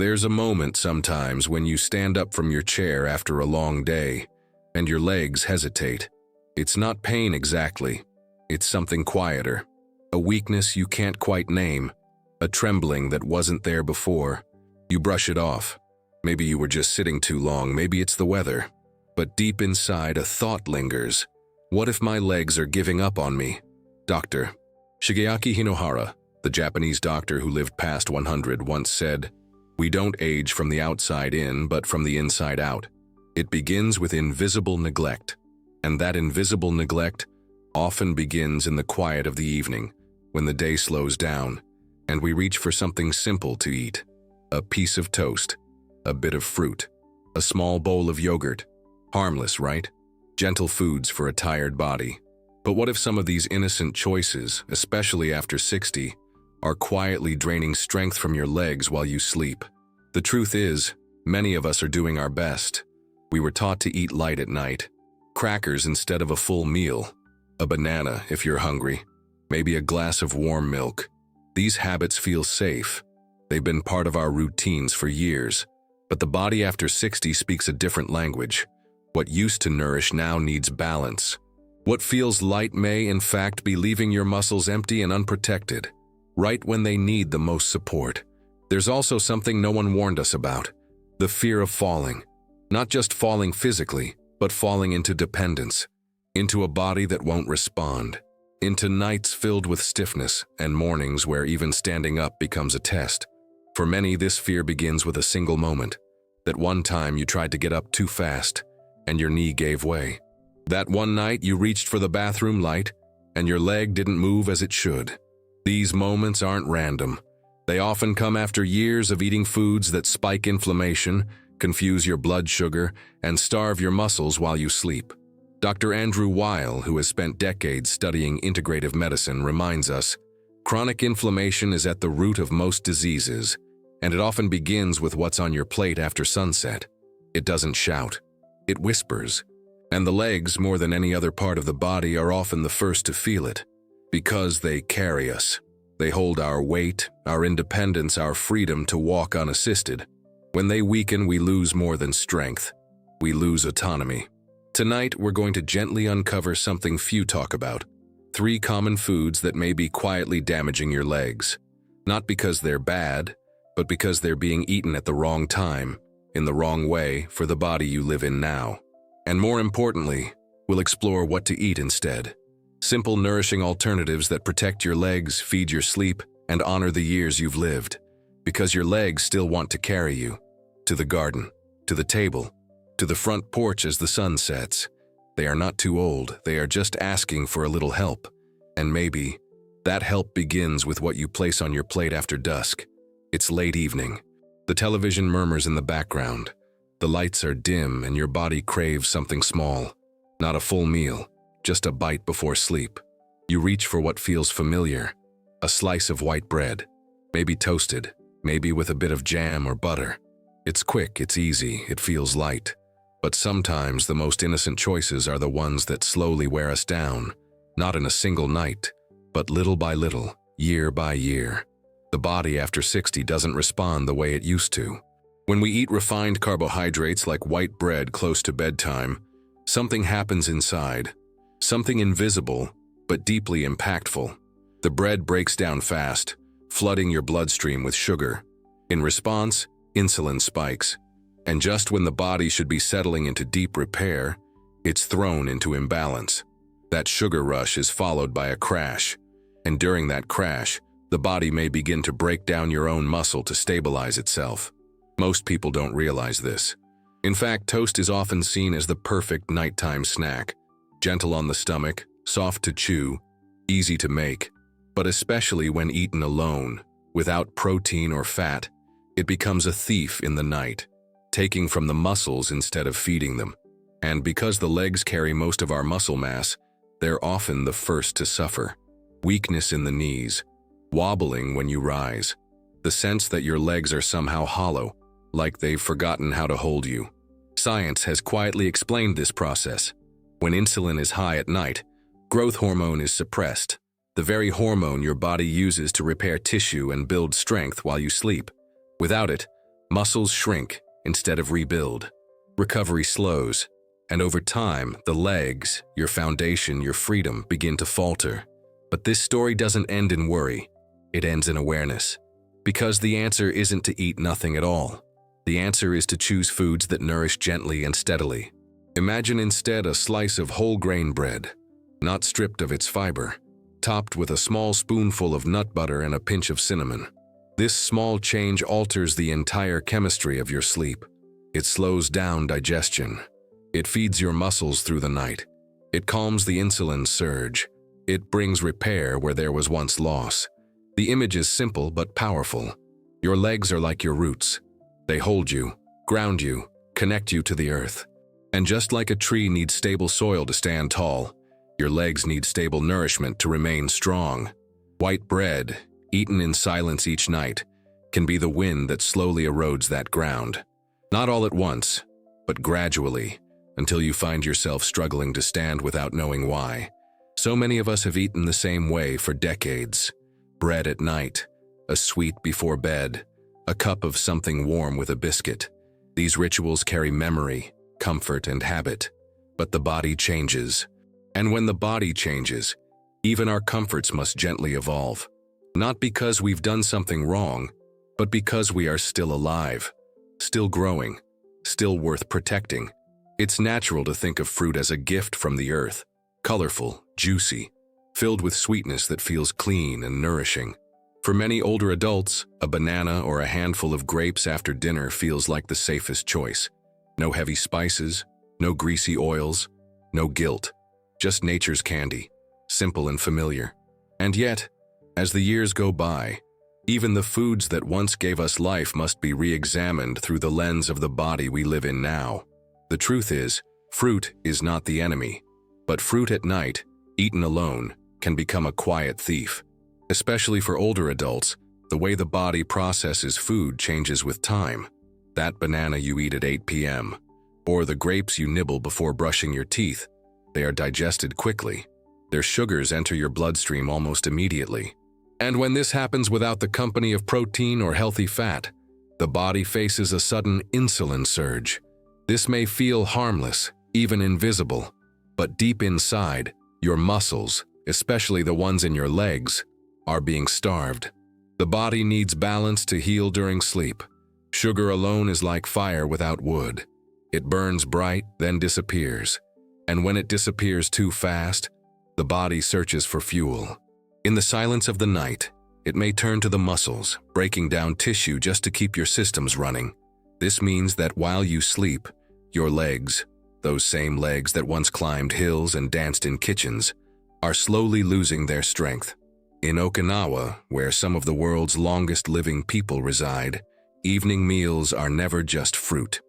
There's a moment sometimes when you stand up from your chair after a long day, and your legs hesitate. It's not pain exactly. It's something quieter. A weakness you can't quite name. A trembling that wasn't there before. You brush it off. Maybe you were just sitting too long, maybe it's the weather. But deep inside, a thought lingers. What if my legs are giving up on me? Dr. Shigeaki Hinohara, the Japanese doctor who lived past 100, once said, "We don't age from the outside in, but from the inside out. It begins with invisible neglect. And that invisible neglect often begins in the quiet of the evening, when the day slows down, and we reach for something simple to eat. A piece of toast, a bit of fruit, a small bowl of yogurt. Harmless, right? Gentle foods for a tired body. But what if some of these innocent choices, especially after 60, are quietly draining strength from your legs while you sleep? The truth is, many of us are doing our best. We were taught to eat light at night. Crackers instead of a full meal. A banana if you're hungry. Maybe a glass of warm milk. These habits feel safe. They've been part of our routines for years. But the body after 60 speaks a different language. What used to nourish now needs balance. What feels light may, in fact, be leaving your muscles empty and unprotected, right when they need the most support. There's also something no one warned us about. The fear of falling. Not just falling physically, but falling into dependence. Into a body that won't respond. Into nights filled with stiffness and mornings where even standing up becomes a test. For many, this fear begins with a single moment. That one time you tried to get up too fast, and your knee gave way. That one night you reached for the bathroom light, and your leg didn't move as it should. These moments aren't random. They often come after years of eating foods that spike inflammation, confuse your blood sugar, and starve your muscles while you sleep. Dr. Andrew Weil, who has spent decades studying integrative medicine, reminds us, chronic inflammation is at the root of most diseases, and it often begins with what's on your plate after sunset. It doesn't shout. It whispers. And the legs, more than any other part of the body, are often the first to feel it. Because they carry us. They hold our weight, our independence, our freedom to walk unassisted. When they weaken, we lose more than strength. We lose autonomy. Tonight, we're going to gently uncover something few talk about. 3 common foods that may be quietly damaging your legs. Not because they're bad, but because they're being eaten at the wrong time, in the wrong way, for the body you live in now. And more importantly, we'll explore what to eat instead. Simple, nourishing alternatives that protect your legs, feed your sleep, and honor the years you've lived. Because your legs still want to carry you. To the garden, to the table, to the front porch as the sun sets. They are not too old, they are just asking for a little help. And maybe that help begins with what you place on your plate after dusk. It's late evening. The television murmurs in the background. The lights are dim and your body craves something small. Not a full meal, just a bite before sleep. You reach for what feels familiar. A slice of white bread. Maybe toasted, maybe with a bit of jam or butter. It's quick, it's easy, it feels light. But sometimes the most innocent choices are the ones that slowly wear us down. Not in a single night, but little by little, year by year. The body after 60 doesn't respond the way it used to. When we eat refined carbohydrates like white bread close to bedtime, something happens inside. Something invisible, but deeply impactful. The bread breaks down fast, flooding your bloodstream with sugar. In response, insulin spikes. And just when the body should be settling into deep repair, it's thrown into imbalance. That sugar rush is followed by a crash. And during that crash, the body may begin to break down your own muscle to stabilize itself. Most people don't realize this. In fact, toast is often seen as the perfect nighttime snack. Gentle on the stomach, soft to chew, easy to make. But especially when eaten alone, without protein or fat, it becomes a thief in the night, taking from the muscles instead of feeding them. And because the legs carry most of our muscle mass, they're often the first to suffer. Weakness in the knees, wobbling when you rise, the sense that your legs are somehow hollow, like they've forgotten how to hold you. Science has quietly explained this process. When insulin is high at night, growth hormone is suppressed, the very hormone your body uses to repair tissue and build strength while you sleep. Without it, Muscles shrink instead of rebuild. Recovery slows, and over time, the legs, your foundation, your freedom, begin to falter. But this story doesn't end in worry. It ends in awareness. Because the answer isn't to eat nothing at all. The answer is to choose foods that nourish gently and steadily. Imagine instead a slice of whole grain bread, not stripped of its fiber, topped with a small spoonful of nut butter and a pinch of cinnamon. This small change alters the entire chemistry of your sleep. It slows down digestion. It feeds your muscles through the night. It calms the insulin surge. It brings repair where there was once loss. The image is simple but powerful. Your legs are like your roots. They hold you, ground you, connect you to the earth. And just like a tree needs stable soil to stand tall, your legs need stable nourishment to remain strong. White bread, eaten in silence each night, can be the wind that slowly erodes that ground. Not all at once, but gradually, until you find yourself struggling to stand without knowing why. So many of us have eaten the same way for decades. Bread at night, a sweet before bed, a cup of something warm with a biscuit. These rituals carry memory, comfort, and habit. But the body changes. And when the body changes, even our comforts must gently evolve. Not because we've done something wrong, but because we are still alive, still growing, still worth protecting. It's natural to think of fruit as a gift from the earth, colorful, juicy, filled with sweetness that feels clean and nourishing. For many older adults, a banana or a handful of grapes after dinner feels like the safest choice. No heavy spices, no greasy oils, no guilt, just nature's candy, simple and familiar. And yet, as the years go by, even the foods that once gave us life must be re-examined through the lens of the body we live in now. The truth is, fruit is not the enemy, but fruit at night, eaten alone, can become a quiet thief. Especially for older adults, the way the body processes food changes with time. That banana you eat at 8 p.m., or the grapes you nibble before brushing your teeth, they are digested quickly. Their sugars enter your bloodstream almost immediately. And when this happens without the company of protein or healthy fat, the body faces a sudden insulin surge. This may feel harmless, even invisible, but deep inside, your muscles, especially the ones in your legs, are being starved. The body needs balance to heal during sleep. Sugar alone is like fire without wood. It burns bright, then disappears. And when it disappears too fast, the body searches for fuel. In the silence of the night, it may turn to the muscles, breaking down tissue just to keep your systems running. This means that while you sleep, your legs, those same legs that once climbed hills and danced in kitchens, are slowly losing their strength. In Okinawa, where some of the world's longest living people reside, evening meals are never just fruit.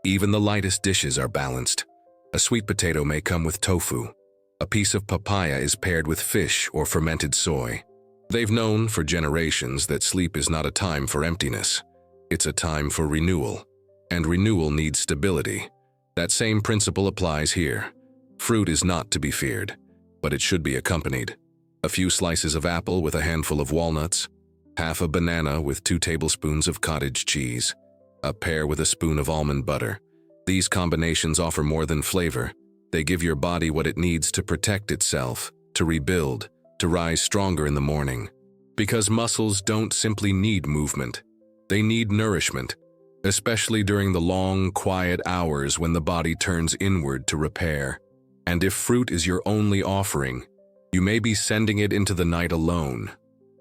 Even the lightest dishes are balanced. A sweet potato may come with tofu. A piece of papaya is paired with fish or fermented soy. They've known for generations that sleep is not a time for emptiness. It's a time for renewal. And renewal needs stability. That same principle applies here. Fruit is not to be feared, but it should be accompanied. A few slices of apple with a handful of walnuts, half a banana with 2 tablespoons of cottage cheese, a pear with a spoon of almond butter. These combinations offer more than flavor. They give your body what it needs to protect itself, to rebuild, to rise stronger in the morning. Because muscles don't simply need movement. They need nourishment, especially during the long, quiet hours when the body turns inward to repair. And if fruit is your only offering, you may be sending it into the night alone,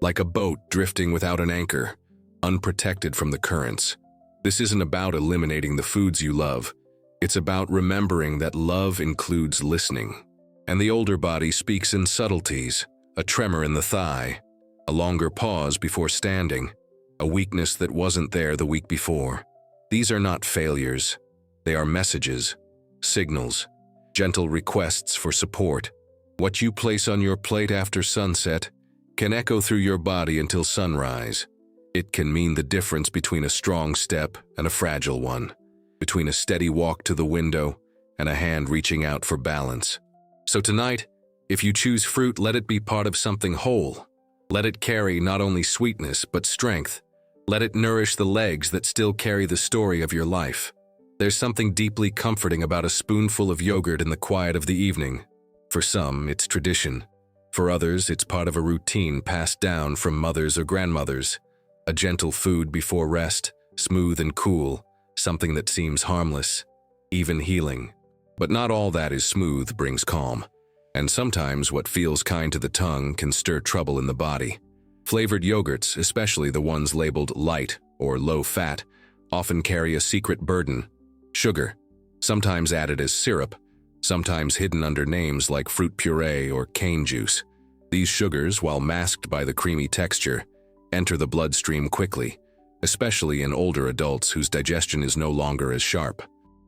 like a boat drifting without an anchor, unprotected from the currents. This isn't about eliminating the foods you love. It's about remembering that love includes listening. And the older body speaks in subtleties, a tremor in the thigh, a longer pause before standing, a weakness that wasn't there the week before. These are not failures. They are messages, signals, gentle requests for support. What you place on your plate after sunset can echo through your body until sunrise. It can mean the difference between a strong step and a fragile one, between a steady walk to the window and a hand reaching out for balance. So tonight, if you choose fruit, let it be part of something whole. Let it carry not only sweetness but strength, Let it nourish the legs that still carry the story of your life. There's something deeply comforting about a spoonful of yogurt in the quiet of the evening. For some, it's tradition. For others, it's part of a routine passed down from mothers or grandmothers. A gentle food before rest, smooth and cool, something that seems harmless, even healing. But not all that is smooth brings calm. And sometimes what feels kind to the tongue can stir trouble in the body. Flavored yogurts, especially the ones labeled light or low fat, often carry a secret burden: sugar, sometimes added as syrup, sometimes hidden under names like fruit puree or cane juice. These sugars, while masked by the creamy texture, enter the bloodstream quickly, especially in older adults whose digestion is no longer as sharp.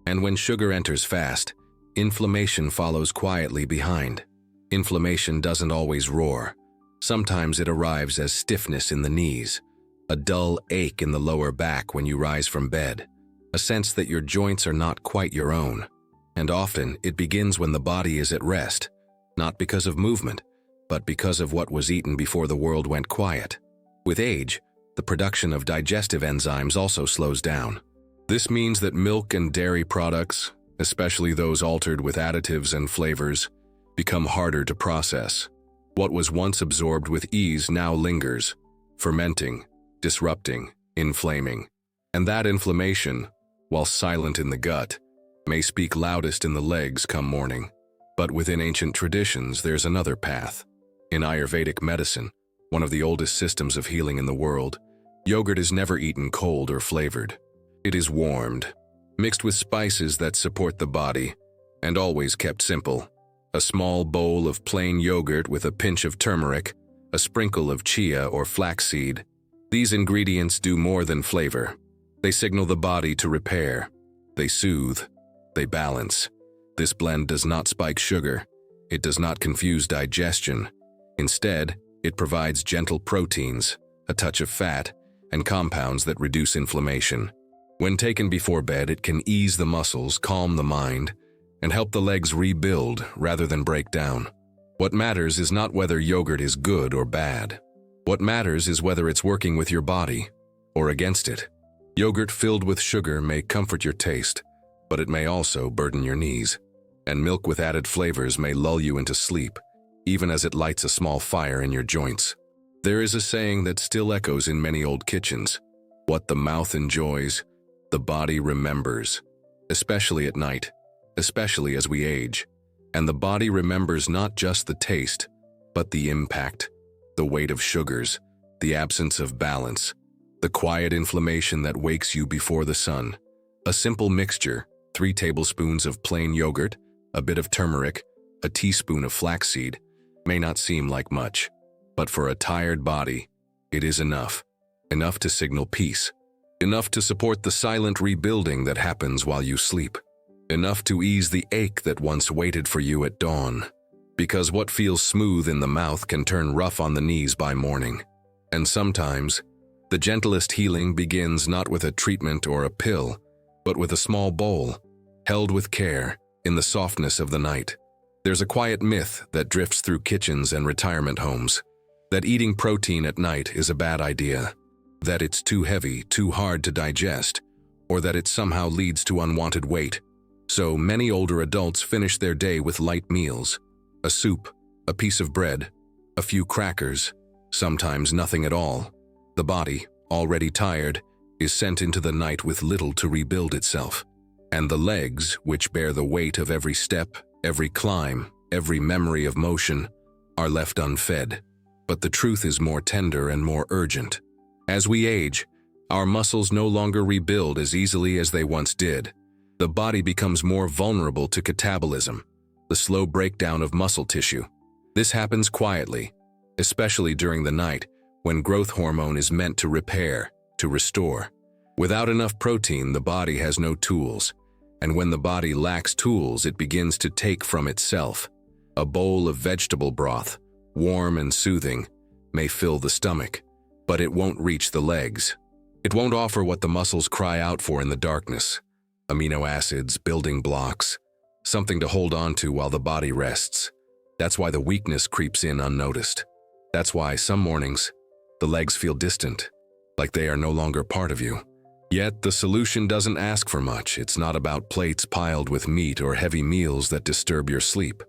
And when sugar enters fast, inflammation follows quietly behind. Inflammation doesn't always roar. Sometimes it arrives as stiffness in the knees, a dull ache in the lower back when you rise from bed, a sense that your joints are not quite your own. And often it begins when the body is at rest, not because of movement, but because of what was eaten before the world went quiet. With age, the production of digestive enzymes also slows down. This means that milk and dairy products, especially those altered with additives and flavors, become harder to process. What was once absorbed with ease now lingers, fermenting, disrupting, inflaming. And that inflammation, while silent in the gut, may speak loudest in the legs come morning. But within ancient traditions, there's another path. In Ayurvedic medicine, one of the oldest systems of healing in the world, yogurt is never eaten cold or flavored. It is warmed, mixed with spices that support the body, and always kept simple. A small bowl of plain yogurt with a pinch of turmeric, a sprinkle of chia or flaxseed. These ingredients do more than flavor. They signal the body to repair. They soothe. They balance. This blend does not spike sugar. It does not confuse digestion. Instead, it provides gentle proteins, a touch of fat, and compounds that reduce inflammation. When taken before bed, it can ease the muscles, calm the mind, and help the legs rebuild rather than break down. What matters is not whether yogurt is good or bad. What matters is whether it's working with your body or against it. Yogurt filled with sugar may comfort your taste, but it may also burden your knees. And milk with added flavors may lull you into sleep, even as it lights a small fire in your joints. There is a saying that still echoes in many old kitchens: what the mouth enjoys, the body remembers, especially at night. Especially as we age, and the body remembers not just the taste, but the impact, the weight of sugars, the absence of balance, the quiet inflammation that wakes you before the sun. A simple mixture, 3 tablespoons of plain yogurt, a bit of turmeric, a teaspoon of flaxseed, may not seem like much, but for a tired body, it is enough. Enough to signal peace, enough to support the silent rebuilding that happens while you sleep. Enough to ease the ache that once waited for you at dawn. Because what feels smooth in the mouth can turn rough on the knees by morning. And sometimes, the gentlest healing begins not with a treatment or a pill, but with a small bowl, held with care, in the softness of the night. There's a quiet myth that drifts through kitchens and retirement homes, that eating protein at night is a bad idea, that it's too heavy, too hard to digest, or that it somehow leads to unwanted weight. So many older adults finish their day with light meals: a soup, a piece of bread, a few crackers, sometimes nothing at all. The body, already tired, is sent into the night with little to rebuild itself. And the legs, which bear the weight of every step, every climb, every memory of motion, are left unfed. But the truth is more tender and more urgent. As we age, our muscles no longer rebuild as easily as they once did. The body becomes more vulnerable to catabolism, the slow breakdown of muscle tissue. This happens quietly, especially during the night, when growth hormone is meant to repair, to restore. Without enough protein, the body has no tools, and when the body lacks tools, it begins to take from itself. A bowl of vegetable broth, warm and soothing, may fill the stomach, but it won't reach the legs. It won't offer what the muscles cry out for in the darkness: amino acids, building blocks, something to hold on to while the body rests. That's why the weakness creeps in unnoticed. That's why some mornings, the legs feel distant, like they are no longer part of you. Yet the solution doesn't ask for much. It's not about plates piled with meat or heavy meals that disturb your sleep.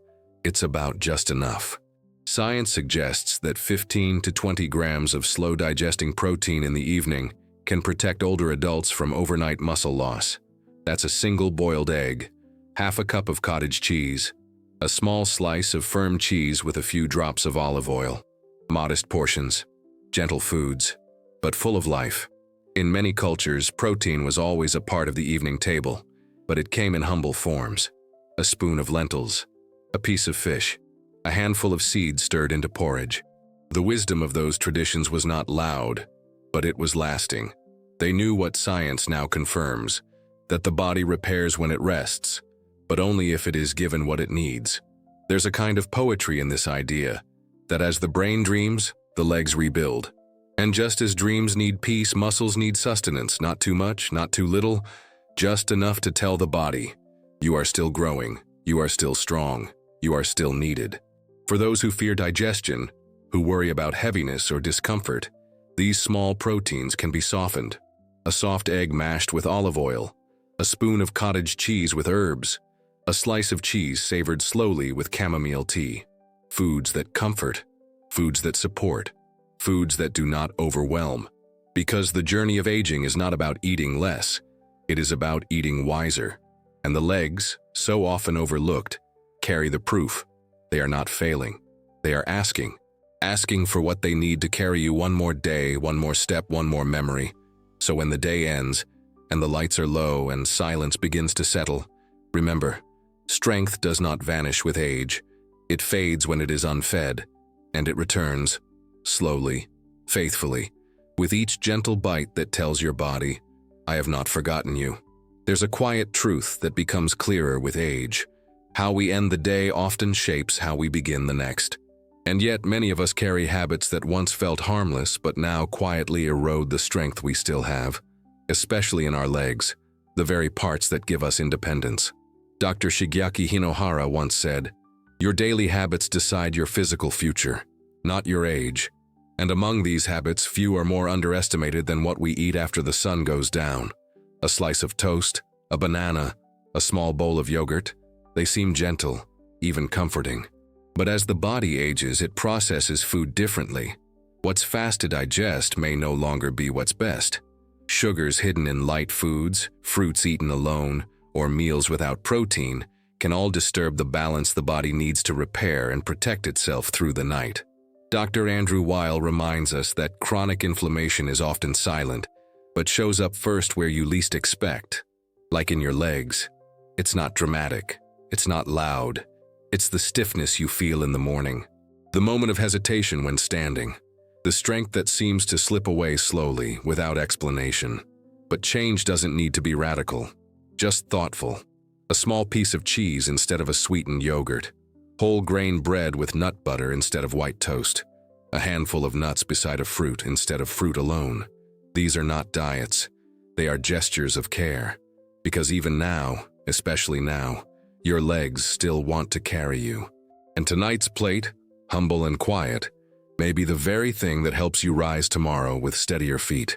It's about just enough. Science suggests that 15 to 20 grams of slow-digesting protein in the evening can protect older adults from overnight muscle loss. That's a single boiled egg, half a cup of cottage cheese, a small slice of firm cheese with a few drops of olive oil. Modest portions, gentle foods, but full of life. In many cultures, protein was always a part of the evening table, but it came in humble forms. A spoon of lentils, a piece of fish, a handful of seeds stirred into porridge. The wisdom of those traditions was not loud, but it was lasting. They knew what science now confirms, that the body repairs when it rests, but only if it is given what it needs. There's a kind of poetry in this idea, that as the brain dreams, the legs rebuild. And just as dreams need peace, muscles need sustenance, not too much, not too little, just enough to tell the body, you are still growing, you are still strong, you are still needed. For those who fear digestion, who worry about heaviness or discomfort, these small proteins can be softened. A soft egg mashed with olive oil, a spoon of cottage cheese with herbs, a slice of cheese savored slowly with chamomile tea. Foods that comfort, foods that support, foods that do not overwhelm. Because the journey of aging is not about eating less, it is about eating wiser. And the legs, so often overlooked, carry the proof. They are not failing. They are asking for what they need to carry you one more day, one more step, one more memory. So when the day ends, and the lights are low and silence begins to settle, remember, strength does not vanish with age. It fades when it is unfed, and it returns, slowly, faithfully, with each gentle bite that tells your body, I have not forgotten you. There's a quiet truth that becomes clearer with age. How we end the day often shapes how we begin the next. And yet many of us carry habits that once felt harmless but now quietly erode the strength we still have, especially in our legs, the very parts that give us independence. Dr. Shigeaki Hinohara once said, your daily habits decide your physical future, not your age. And among these habits, few are more underestimated than what we eat after the sun goes down. A slice of toast, a banana, a small bowl of yogurt. They seem gentle, even comforting. But as the body ages, it processes food differently. What's fast to digest may no longer be what's best. Sugars hidden in light foods, fruits eaten alone, or meals without protein can all disturb the balance the body needs to repair and protect itself through the night. Dr. Andrew Weil reminds us that chronic inflammation is often silent, but shows up first where you least expect, like in your legs. It's not dramatic. It's not loud. It's the stiffness you feel in the morning, the moment of hesitation when standing, the strength that seems to slip away slowly without explanation. But change doesn't need to be radical, just thoughtful. A small piece of cheese instead of a sweetened yogurt, whole grain bread with nut butter instead of white toast, a handful of nuts beside a fruit instead of fruit alone. These are not diets. They are gestures of care. Because even now, especially now, your legs still want to carry you. And tonight's plate, humble and quiet, may be the very thing that helps you rise tomorrow with steadier feet.